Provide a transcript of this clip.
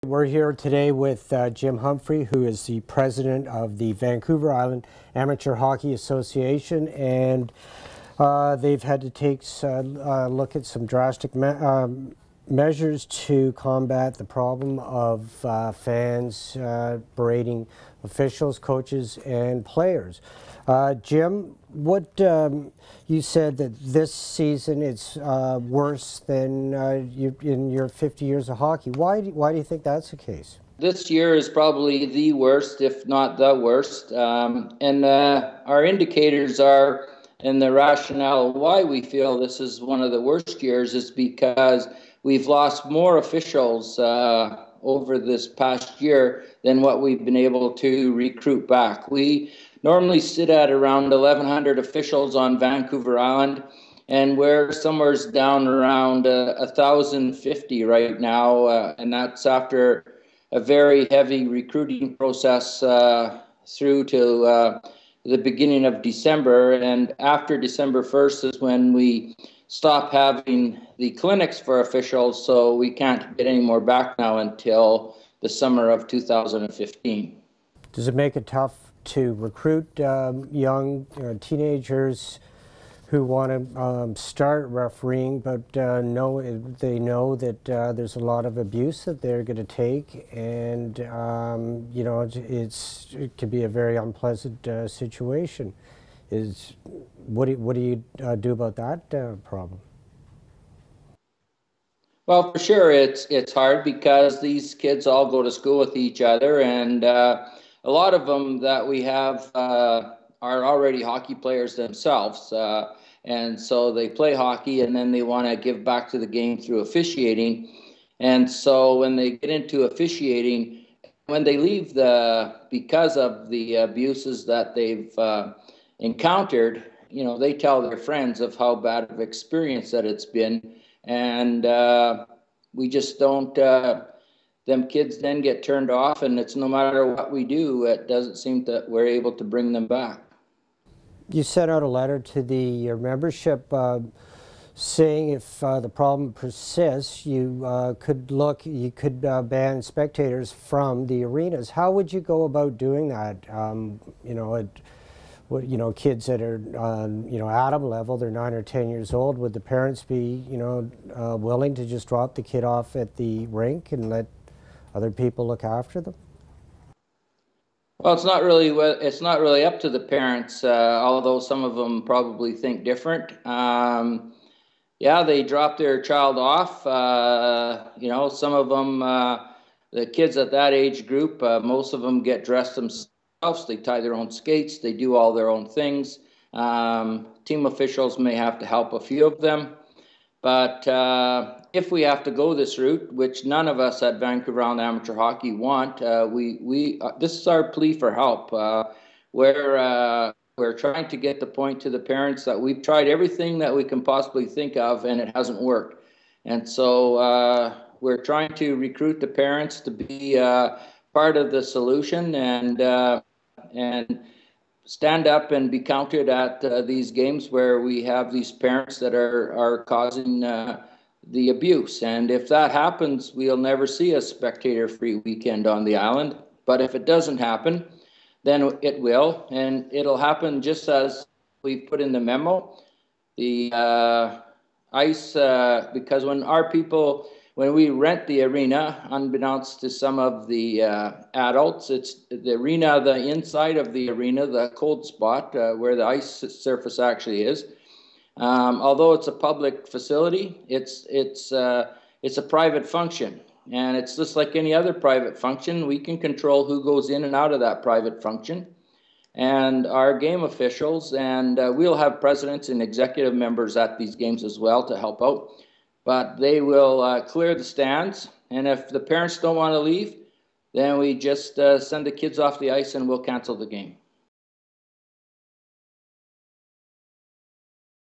We're here today with Jim Humphrey, who is the president of the Vancouver Island Amateur Hockey Association, and they've had to take a look at some drastic measures to combat the problem of fans berating officials, coaches, and players. Jim, what you said that this season it's worse than in your 50 years of hockey. Why do you think that's the case? This year is probably the worst, if not the worst. And our indicators are, and the rationale why we feel this is one of the worst years is because we've lost more officials over this past year than what we've been able to recruit back. We normally sit at around 1,100 officials on Vancouver Island, and we're somewhere down around 1,050 right now, and that's after a very heavy recruiting process through to the beginning of December. And after December 1st is when we stop having the clinics for officials, so we can't get any more back now until the summer of 2015. Does it make it tough to recruit young teenagers who want to start refereeing, but they know that there's a lot of abuse that they're going to take, and you know, it can be a very unpleasant situation. What do you do about that problem? Well, for sure, it's hard because these kids all go to school with each other, and a lot of them that we have are already hockey players themselves, and so they play hockey and then they want to give back to the game through officiating. And so when they get into officiating, when they leave because of the abuses that they've encountered, you know, they tell their friends of how bad of experience that it's been, and we just don't. Them kids then get turned off, and it's no matter what we do, it doesn't seem that we're able to bring them back. You sent out a letter to your membership saying if the problem persists, you could ban spectators from the arenas. How would you go about doing that? You know, kids that are Adam level, they're 9 or 10 years old. Would the parents be willing to just drop the kid off at the rink and let other people look after them? Well, it's not really up to the parents, although some of them probably think different. Yeah, they drop their child off. You know, some of them, the kids at that age group, most of them get dressed themselves. They tie their own skates. They do all their own things. Team officials may have to help a few of them. But if we have to go this route, which none of us at Vancouver Island Amateur Hockey want, this is our plea for help. We're trying to get the point to the parents that we've tried everything that we can possibly think of, and it hasn't worked. And so we're trying to recruit the parents to be part of the solution and stand up and be counted at these games where we have these parents that are causing the abuse. And if that happens, we'll never see a spectator-free weekend on the island. But if it doesn't happen, then it will, and it'll happen just as we've put in the memo. The ice, because when we rent the arena, unbeknownst to some of the adults, it's the arena, the inside of the arena, the cold spot where the ice surface actually is. Although it's a public facility, it's a private function, and it's just like any other private function. We can control who goes in and out of that private function, and our game officials, and we'll have presidents and executive members at these games as well to help out. But they will clear the stands, and if the parents don't want to leave, then we just send the kids off the ice and we'll cancel the game.